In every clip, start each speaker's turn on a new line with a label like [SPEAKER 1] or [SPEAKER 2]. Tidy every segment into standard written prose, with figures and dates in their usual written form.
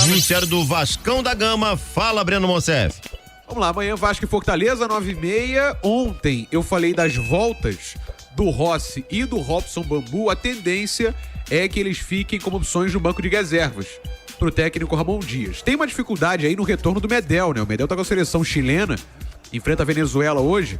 [SPEAKER 1] noticiário do Vascão da Gama. Fala, Breno Monsef.
[SPEAKER 2] Vamos lá, amanhã Vasco e Fortaleza, 9h30. Ontem eu falei das voltas do Rossi e do Robson Bambu. A tendência é que eles fiquem como opções no banco de reservas pro técnico Ramon Dias. Tem uma dificuldade aí no retorno do Medel, né? O Medel tá com a seleção chilena, enfrenta a Venezuela hoje,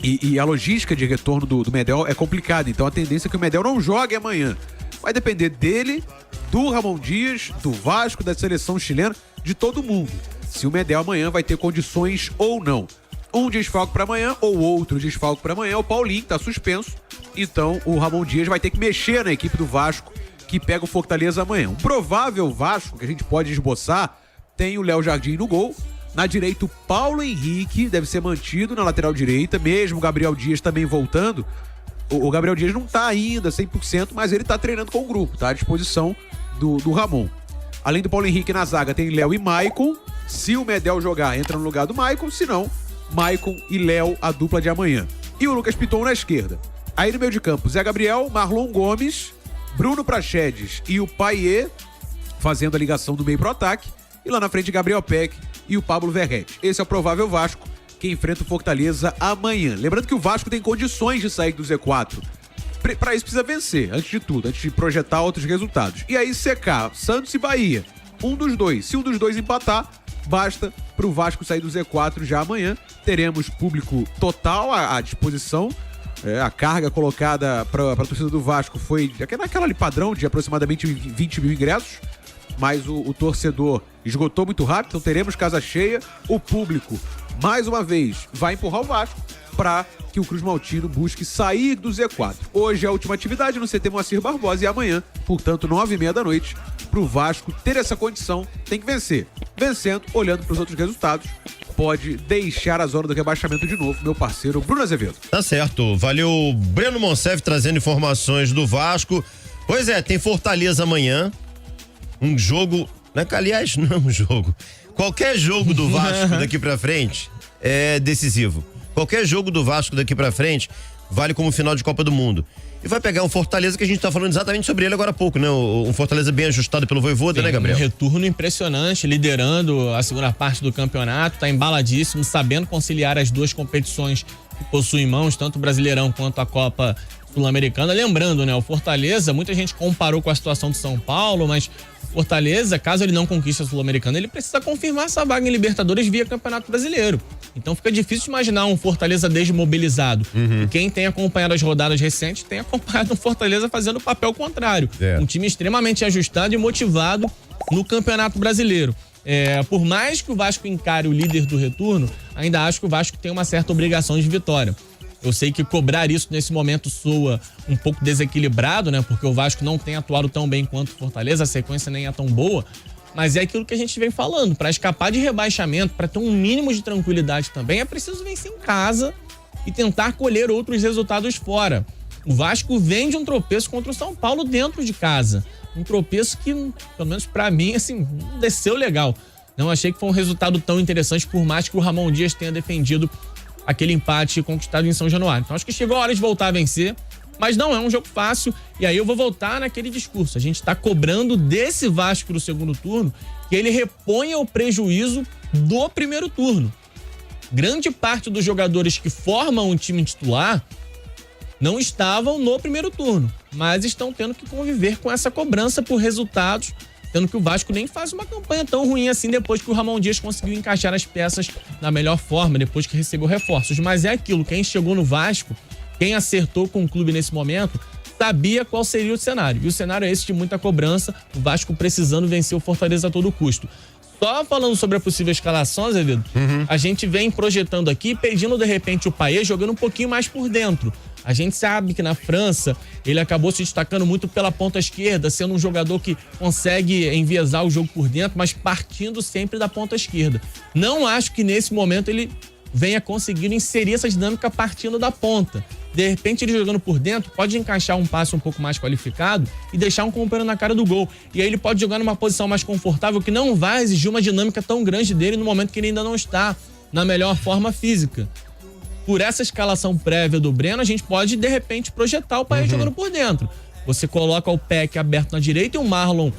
[SPEAKER 2] e a logística de retorno do Medel é complicada. Então a tendência é que o Medel não jogue amanhã. Vai depender dele, do Ramon Dias, do Vasco, da seleção chilena, de todo mundo. Se o Medel amanhã vai ter condições ou não. Um desfalque para amanhã ou outro desfalque para amanhã. O Paulinho tá suspenso. Então o Ramon Dias vai ter que mexer na equipe do Vasco, que pega o Fortaleza amanhã. Um provável Vasco que a gente pode esboçar tem o Léo Jardim no gol. Na direita, o Paulo Henrique deve ser mantido na lateral direita, mesmo o Gabriel Dias também voltando. O Gabriel Dias não tá ainda 100%, mas ele tá treinando com o grupo, tá à disposição do Ramon. Além do Paulo Henrique na zaga, tem Léo e Maicon. Se o Medel jogar, entra no lugar do Maicon. Se não, Maicon e Léo, a dupla de amanhã. E o Lucas Piton na esquerda. Aí no meio de campo, Zé Gabriel, Marlon Gomes, Bruno Praxedes e o Paier fazendo a ligação do meio pro ataque. E lá na frente, Gabriel Peck e o Pablo Verrete. Esse é o provável Vasco que enfrenta o Fortaleza amanhã. Lembrando que o Vasco tem condições de sair do Z4. Para isso precisa vencer, antes de tudo, antes de projetar outros resultados. E aí secar Santos e Bahia. Um dos dois. Se um dos dois empatar, basta pro Vasco sair do Z4 já amanhã. Teremos público total à disposição. A carga colocada para a torcida do Vasco foi naquela ali padrão de aproximadamente 20 mil ingressos. Mas o torcedor esgotou muito rápido, então teremos casa cheia. O público, mais uma vez, vai empurrar o Vasco para que o Cruz Maltino busque sair do Z4. Hoje é a última atividade no CT Moacir Barbosa e amanhã, portanto, 9h30 da noite, pro Vasco ter essa condição, tem que vencer. Vencendo, olhando para os outros resultados, pode deixar a zona do rebaixamento de novo, meu parceiro Bruno Azevedo.
[SPEAKER 1] Tá certo, valeu Breno Monsef trazendo informações do Vasco. Pois é, tem Fortaleza amanhã, um jogo, né? Aliás, não é um jogo. Qualquer jogo do Vasco daqui pra frente é decisivo. Qualquer jogo do Vasco daqui pra frente vale como final de Copa do Mundo. E vai pegar um Fortaleza que a gente tá falando exatamente sobre ele agora há pouco, né? Um Fortaleza bem ajustado pelo Vojvoda, né, Gabriel?
[SPEAKER 3] Um retorno impressionante, liderando a segunda parte do campeonato, tá embaladíssimo, sabendo conciliar as duas competições que possui em mãos, tanto o Brasileirão quanto a Copa Sul-Americana. Lembrando, né, o Fortaleza, muita gente comparou com a situação do São Paulo, mas Fortaleza, caso ele não conquiste a Sul-Americana, ele precisa confirmar essa vaga em Libertadores via Campeonato Brasileiro. Então fica difícil imaginar um Fortaleza desmobilizado. Quem tem acompanhado as rodadas recentes tem acompanhado o Fortaleza fazendo o papel contrário. Um time extremamente ajustado e motivado no Campeonato Brasileiro. Por mais que o Vasco encare o líder do retorno, ainda acho que o Vasco tem uma certa obrigação de vitória. Eu sei que cobrar isso nesse momento soa um pouco desequilibrado, né? Porque o Vasco não tem atuado tão bem quanto o Fortaleza, a sequência nem é tão boa. Mas é aquilo que a gente vem falando. Para escapar de rebaixamento, para ter um mínimo de tranquilidade também, é preciso vencer em casa e tentar colher outros resultados fora. O Vasco vem de um tropeço contra o São Paulo dentro de casa. Um tropeço que, pelo menos para mim, assim, não desceu legal. Não achei que foi um resultado tão interessante, por mais que o Ramon Dias tenha defendido aquele empate conquistado em São Januário. Então acho que chegou a hora de voltar a vencer, mas não é um jogo fácil. E aí eu vou voltar naquele discurso. A gente tá cobrando desse Vasco do segundo turno que ele reponha o prejuízo do primeiro turno. Grande parte dos jogadores que formam um time titular não estavam no primeiro turno, mas estão tendo que conviver com essa cobrança por resultados, sendo que o Vasco nem faz uma campanha tão ruim assim depois que o Ramon Dias conseguiu encaixar as peças da melhor forma, depois que recebeu reforços. Mas é aquilo, quem chegou no Vasco, quem acertou com o clube nesse momento, sabia qual seria o cenário. E o cenário é esse de muita cobrança, o Vasco precisando vencer o Fortaleza a todo custo. Só falando sobre a possível escalação, Azevedo, a gente vem projetando aqui, pedindo de repente o Paier jogando um pouquinho mais por dentro. A gente sabe que na França ele acabou se destacando muito pela ponta esquerda, sendo um jogador que consegue enviesar o jogo por dentro, mas partindo sempre da ponta esquerda. Não acho que nesse momento ele venha conseguindo inserir essa dinâmica partindo da ponta. De repente, ele jogando por dentro, pode encaixar um passe um pouco mais qualificado e deixar um companheiro na cara do gol. E aí ele pode jogar numa posição mais confortável que não vai exigir uma dinâmica tão grande dele no momento que ele ainda não está na melhor forma física. Por essa escalação prévia do Breno, a gente pode, de repente, projetar o Paier jogando por dentro. Você coloca o Peck aberto na direita e o Marlon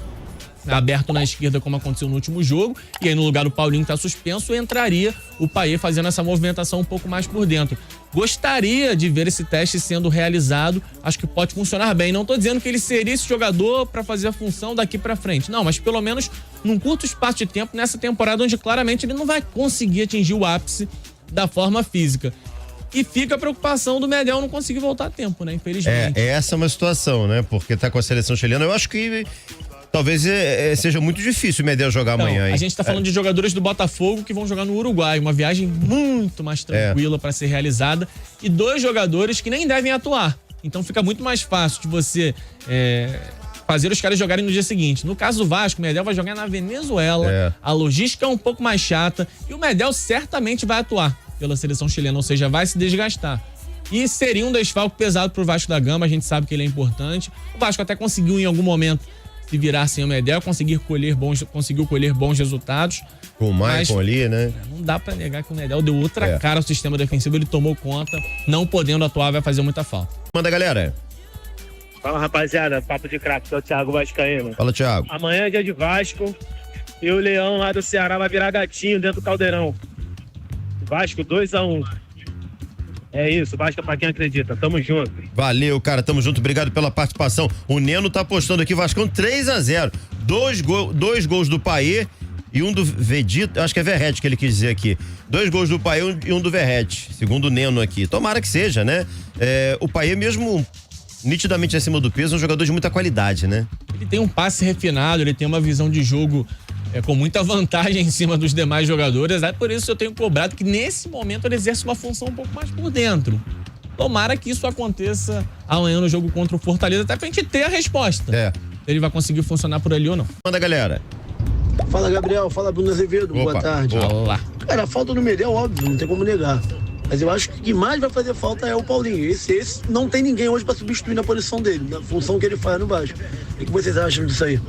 [SPEAKER 3] aberto na esquerda, como aconteceu no último jogo, e aí no lugar do Paulinho, que tá suspenso, entraria o Payet fazendo essa movimentação um pouco mais por dentro. Gostaria de ver esse teste sendo realizado, acho que pode funcionar bem. Não tô dizendo que ele seria esse jogador para fazer a função daqui para frente, não, mas pelo menos num curto espaço de tempo, nessa temporada onde claramente ele não vai conseguir atingir o ápice da forma física. E fica a preocupação do Medel não conseguir voltar a tempo, né? Infelizmente.
[SPEAKER 1] Essa é uma situação, né? Porque tá com a seleção chilena. Eu acho que talvez seja muito difícil o Medel jogar amanhã, hein?
[SPEAKER 3] A gente tá falando de jogadores do Botafogo que vão jogar no Uruguai. Uma viagem muito mais tranquila para ser realizada. E 2 jogadores que nem devem atuar. Então fica muito mais fácil de você fazer os caras jogarem no dia seguinte. No caso do Vasco, o Medel vai jogar na Venezuela. A logística é um pouco mais chata. E o Medel certamente vai atuar pela seleção chilena, ou seja, vai se desgastar. E seria um desfalque pesado pro Vasco da Gama, a gente sabe que ele é importante. O Vasco até conseguiu em algum momento se virar sem o Medel, conseguiu colher bons resultados.
[SPEAKER 1] Com o Maicon ali, né?
[SPEAKER 3] Não dá pra negar que o Medel deu outra cara ao sistema defensivo, ele tomou conta, não podendo atuar, vai fazer muita falta.
[SPEAKER 1] Manda, galera.
[SPEAKER 4] Fala, rapaziada, papo de craque, que é o Thiago Vascaíno.
[SPEAKER 1] Fala, Thiago.
[SPEAKER 4] Amanhã é dia de Vasco e o Leão lá do Ceará vai virar gatinho dentro do Caldeirão. Vasco 2-1. É isso, Vasco pra quem acredita. Tamo junto.
[SPEAKER 1] Valeu, cara, tamo junto, obrigado pela participação. O Neno tá apostando aqui, Vascão 3-0. Dois gols do Payet e um do Vedito, acho que é Verratti que ele quis dizer aqui. 2 gols do Payet e um do Verratti, segundo o Neno aqui. Tomara que seja, né? O Payet mesmo nitidamente acima do peso, é um jogador de muita qualidade, né?
[SPEAKER 3] Ele tem um passe refinado, ele tem uma visão de jogo com muita vantagem em cima dos demais jogadores. É por isso que eu tenho cobrado que nesse momento ele exerce uma função um pouco mais por dentro. Tomara que isso aconteça amanhã no jogo contra o Fortaleza, até pra gente ter a resposta. Ele vai conseguir funcionar por ali ou não.
[SPEAKER 1] Manda, galera.
[SPEAKER 5] Fala, Gabriel. Fala, Bruno Azevedo. Boa tarde.
[SPEAKER 3] Olá.
[SPEAKER 5] Cara, a falta no Medel, óbvio, não tem como negar. Mas eu acho que o que mais vai fazer falta é o Paulinho. Esse não tem ninguém hoje pra substituir na posição dele, na função que ele faz no Vasco. O que vocês acham disso aí?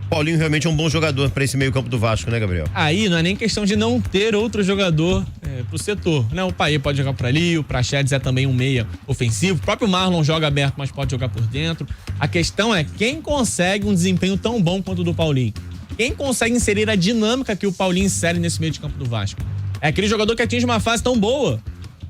[SPEAKER 1] Paulinho realmente é um bom jogador pra esse meio campo do Vasco, né, Gabriel?
[SPEAKER 3] Aí não é nem questão de não ter outro jogador pro setor, né? O Payet pode jogar por ali, o Praxedes é também um meia ofensivo, o próprio Marlon joga aberto, mas pode jogar por dentro. A questão é quem consegue um desempenho tão bom quanto o do Paulinho. Quem consegue inserir a dinâmica que o Paulinho insere nesse meio de campo do Vasco. É aquele jogador que atinge uma fase tão boa,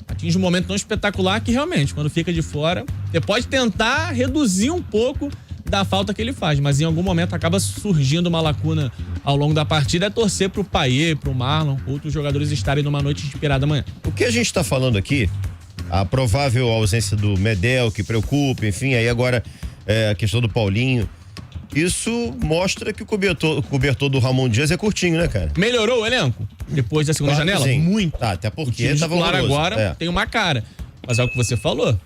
[SPEAKER 3] atinge um momento tão espetacular que realmente, quando fica de fora, você pode tentar reduzir um pouco da falta que ele faz, mas em algum momento acaba surgindo uma lacuna ao longo da partida. É torcer pro Payet, pro Marlon, outros jogadores estarem numa noite inspirada amanhã.
[SPEAKER 1] O que a gente tá falando aqui, a provável ausência do Medel, que preocupa, enfim, aí agora a questão do Paulinho, isso mostra que o cobertor do Ramon Dias é curtinho, né, cara?
[SPEAKER 3] Melhorou o elenco depois da segunda janela?
[SPEAKER 1] Sim.
[SPEAKER 3] Muito.
[SPEAKER 1] Tá, até porque
[SPEAKER 3] o
[SPEAKER 1] tava
[SPEAKER 3] titular
[SPEAKER 1] horroroso.
[SPEAKER 3] agora tem uma cara, mas é o que você falou.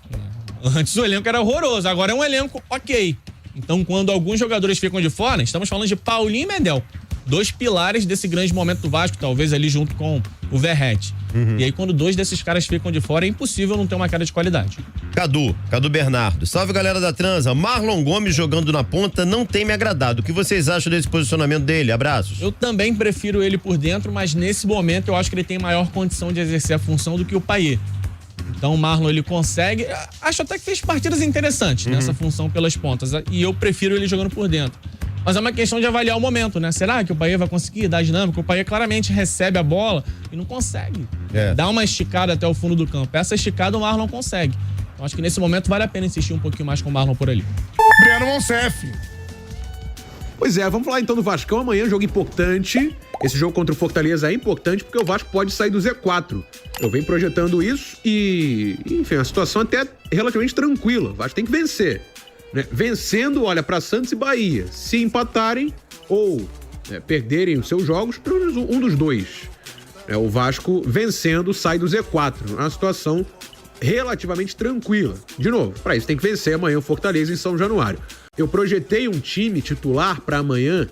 [SPEAKER 3] Antes o elenco era horroroso, agora é um elenco ok. Então, quando alguns jogadores ficam de fora, estamos falando de Paulinho e Medel. 2 pilares desse grande momento do Vasco, talvez ali junto com o Verratti. E aí, quando 2 desses caras ficam de fora, é impossível não ter uma cara de qualidade.
[SPEAKER 1] Cadu Bernardo. Salve, galera da Transa. Marlon Gomes jogando na ponta não tem me agradado. O que vocês acham desse posicionamento dele? Abraços.
[SPEAKER 3] Eu também prefiro ele por dentro, mas nesse momento eu acho que ele tem maior condição de exercer a função do que o Payet. Então o Marlon, ele consegue, acho até que fez partidas interessantes nessa função pelas pontas, e eu prefiro ele jogando por dentro. Mas é uma questão de avaliar o momento, né? Será que o Payet vai conseguir dar dinâmica? O Payet claramente recebe a bola e não consegue dar uma esticada até o fundo do campo. Essa esticada o Marlon consegue. Então acho que nesse momento vale a pena insistir um pouquinho mais com o Marlon por ali.
[SPEAKER 6] Breno Monsef.
[SPEAKER 2] Pois é, vamos falar então do Vascão amanhã, jogo importante. Esse jogo contra o Fortaleza é importante porque o Vasco pode sair do Z4. Eu venho projetando isso e, enfim, a situação até relativamente tranquila. O Vasco tem que vencer. Né? Vencendo, olha para Santos e Bahia. Se empatarem ou perderem os seus jogos, pelo menos um dos dois. O Vasco vencendo sai do Z4. Uma situação relativamente tranquila. De novo, para isso tem que vencer amanhã o Fortaleza em São Januário. Eu projetei um time titular para amanhã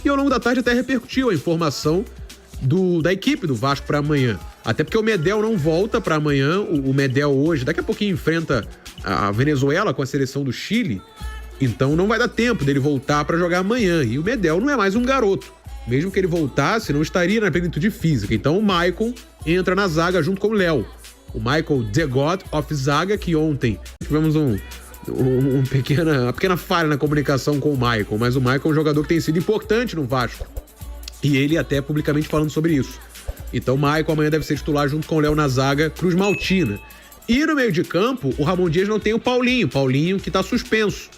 [SPEAKER 2] e ao longo da tarde até repercutiu a informação da equipe do Vasco para amanhã. Até porque o Medel não volta para amanhã. O Medel hoje, daqui a pouquinho, enfrenta a Venezuela com a seleção do Chile. Então não vai dar tempo dele voltar para jogar amanhã. E o Medel não é mais um garoto. Mesmo que ele voltasse, não estaria na plenitude física. Então o Maicon entra na zaga junto com o Léo. O Michael The God of Zaga, que ontem tivemos um uma pequena falha na comunicação com o Maicon, mas o Maicon é um jogador que tem sido importante no Vasco. E ele até publicamente falando sobre isso. Então o Maicon amanhã deve ser titular junto com o Léo na zaga, Cruz Maltina. E no meio de campo, o Ramon Dias não tem o Paulinho que tá suspenso.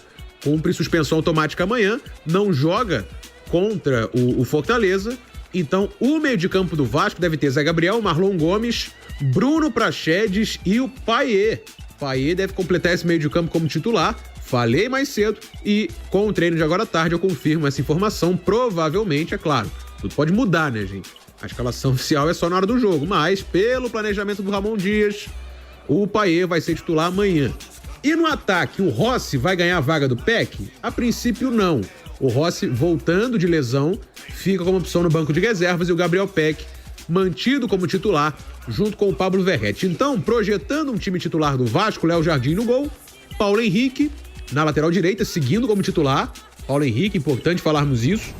[SPEAKER 2] Cumpre suspensão automática amanhã, não joga contra o Fortaleza. Então o meio de campo do Vasco deve ter Zé Gabriel, Marlon Gomes, Bruno Praxedes e o Payet. Payet deve completar esse meio de campo como titular. Falei mais cedo e com o treino de agora à tarde eu confirmo essa informação. Provavelmente, é claro, tudo pode mudar, né, gente? A escalação oficial é só na hora do jogo, mas pelo planejamento do Ramon Dias, o Payet vai ser titular amanhã. E no ataque, o Rossi vai ganhar a vaga do Peck? A princípio, não. O Rossi, voltando de lesão, fica como opção no banco de reservas e o Gabriel Peck mantido como titular, junto com o Pablo Verratti. Então, projetando um time titular do Vasco, Léo Jardim no gol, Paulo Henrique na lateral direita, seguindo como titular. Paulo Henrique, importante falarmos isso,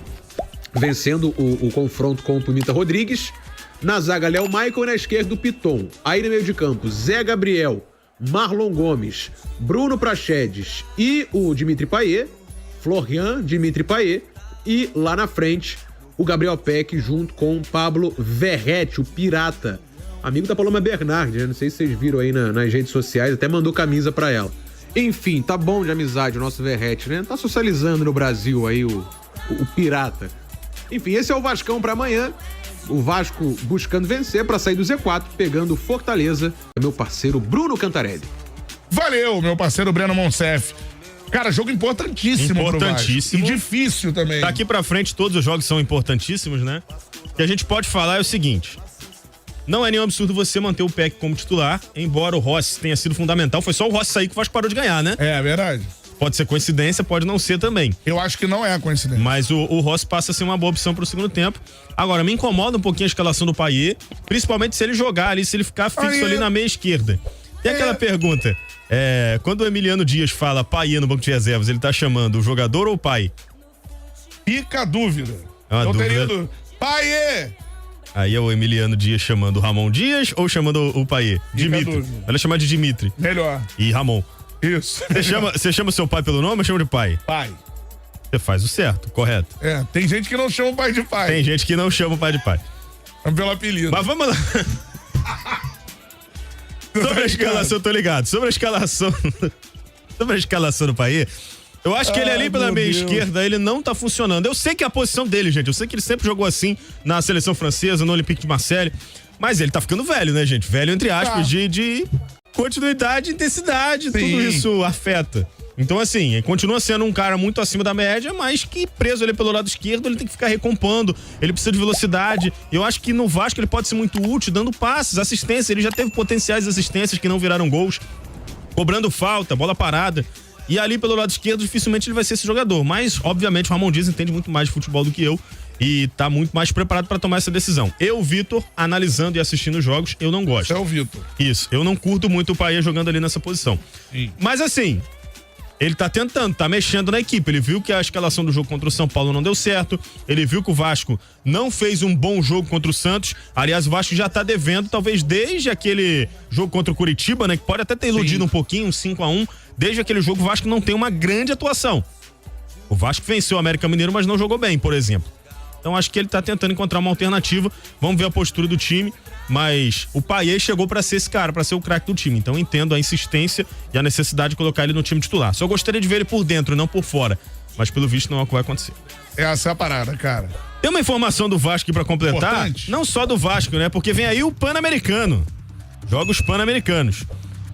[SPEAKER 2] vencendo o confronto com o Pimenta Rodrigues. Na zaga, Léo Maicon e na esquerda, o Piton. Aí no meio de campo, Zé Gabriel, Marlon Gomes, Bruno Praxedes e o Dimitri Payet, Florian, Dimitri Payet, e lá na frente, o Gabriel Peck junto com o Pablo Verratti, o Pirata, amigo da Paloma Bernardi, né? Não sei se vocês viram aí nas redes sociais, até mandou camisa pra ela. Enfim, tá bom de amizade o nosso Verratti, né? Tá socializando no Brasil aí o Pirata. Enfim, esse é o Vascão pra amanhã. O Vasco buscando vencer pra sair do Z4, pegando o Fortaleza, meu parceiro Bruno Cantarelli.
[SPEAKER 6] Valeu, meu parceiro Breno Monsef. Cara, jogo importantíssimo.
[SPEAKER 1] Importantíssimo.
[SPEAKER 6] Pro Vasco. E difícil também.
[SPEAKER 1] Daqui pra frente todos os jogos são importantíssimos, né? O que a gente pode falar é o seguinte: não é nenhum absurdo você manter o Peck como titular, embora o Rossi tenha sido fundamental. Foi só o Rossi sair que o Vasco parou de ganhar, né?
[SPEAKER 6] É verdade.
[SPEAKER 1] Pode ser coincidência, pode não ser também.
[SPEAKER 6] Eu acho que não é coincidência.
[SPEAKER 1] Mas o Rossi passa a ser uma boa opção pro segundo tempo. Agora, me incomoda um pouquinho a escalação do Payet, principalmente se ele jogar ali, se ele ficar fixo ali na meia esquerda. Tem aquela pergunta, quando o Emiliano Dias fala Payet no banco de reservas, ele tá chamando o jogador ou o pai?
[SPEAKER 6] Fica a dúvida.
[SPEAKER 1] Então
[SPEAKER 6] teria Payet!
[SPEAKER 1] Aí é o Emiliano Dias chamando o Ramon Dias ou chamando o Payet? Dimitri. Ela chama de Dimitri.
[SPEAKER 6] Melhor.
[SPEAKER 1] E Ramon.
[SPEAKER 6] Isso.
[SPEAKER 1] Você chama o seu pai pelo nome ou chama de pai?
[SPEAKER 6] Pai.
[SPEAKER 1] Você faz o certo, correto.
[SPEAKER 6] Tem gente que não chama o pai de pai.
[SPEAKER 1] Tem gente que não chama o pai de pai.
[SPEAKER 6] Pelo apelido.
[SPEAKER 1] Mas vamos lá. Sobre a escalação, tô ligado. Sobre a escalação do Payet, eu acho que ele ali pela meia esquerda, ele não tá funcionando. Eu sei que é a posição dele, gente. Eu sei que ele sempre jogou assim na seleção francesa, no Olympique de Marseille. Mas ele tá ficando velho, né, gente? Velho, entre aspas, de continuidade, intensidade, Sim. Tudo isso afeta. Então, assim, ele continua sendo um cara muito acima da média, mas que preso ali pelo lado esquerdo, ele tem que ficar recompondo, ele precisa de velocidade. Eu acho que no Vasco ele pode ser muito útil, dando passes, assistência. Ele já teve potenciais assistências que não viraram gols, cobrando falta, bola parada. E ali pelo lado esquerdo, dificilmente ele vai ser esse jogador. Mas, obviamente, o Ramon Dias entende muito mais de futebol do que eu e tá muito mais preparado para tomar essa decisão. Eu, Vitor, analisando e assistindo os jogos, eu não gosto.
[SPEAKER 6] Você é o Vitor.
[SPEAKER 1] Isso, eu não curto muito o Payet jogando ali nessa posição.
[SPEAKER 6] Sim.
[SPEAKER 1] Mas assim, ele tá tentando, tá mexendo na equipe. Ele viu que a escalação do jogo contra o São Paulo não deu certo. Ele viu que o Vasco não fez um bom jogo contra o Santos. Aliás, o Vasco já tá devendo, talvez desde aquele jogo contra o Curitiba, né? Que pode até ter iludido um pouquinho, um 5-1. Desde aquele jogo, o Vasco não tem uma grande atuação. O Vasco venceu o América Mineiro, mas não jogou bem, por exemplo. Então acho que ele tá tentando encontrar uma alternativa. Vamos ver a postura do time. Mas o Payet chegou pra ser esse cara, pra ser o craque do time. Então eu entendo a insistência e a necessidade de colocar ele no time titular. Só gostaria de ver ele por dentro, não por fora. Mas pelo visto não é o que vai acontecer.
[SPEAKER 6] Essa é a parada, cara.
[SPEAKER 1] Tem uma informação do Vasco aqui pra completar.
[SPEAKER 6] Importante.
[SPEAKER 1] Não só do Vasco, né? Porque vem aí o Pan-Americano. Jogos Pan-Americanos.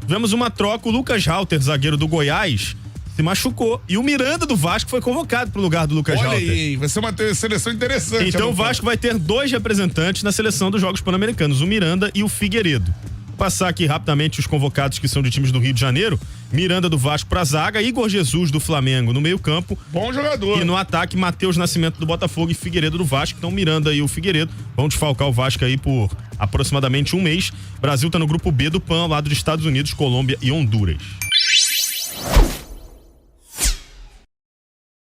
[SPEAKER 1] Tivemos uma troca, o Lucas Halter, zagueiro do Goiás, se machucou. E o Miranda do Vasco foi convocado pro lugar do Lucas Halter.
[SPEAKER 6] Olha aí, vai ser uma seleção interessante.
[SPEAKER 1] Então o Vasco vai ter 2 representantes na seleção dos Jogos Pan-Americanos, o Miranda e o Figueiredo. Vou passar aqui rapidamente os convocados que são de times do Rio de Janeiro. Miranda do Vasco pra zaga, Igor Jesus do Flamengo no meio campo.
[SPEAKER 6] Bom jogador.
[SPEAKER 1] E no ataque, Matheus Nascimento do Botafogo e Figueiredo do Vasco. Então Miranda e o Figueiredo vão desfalcar o Vasco aí por aproximadamente um mês. Brasil tá no grupo B do PAN, ao lado dos Estados Unidos, Colômbia e Honduras.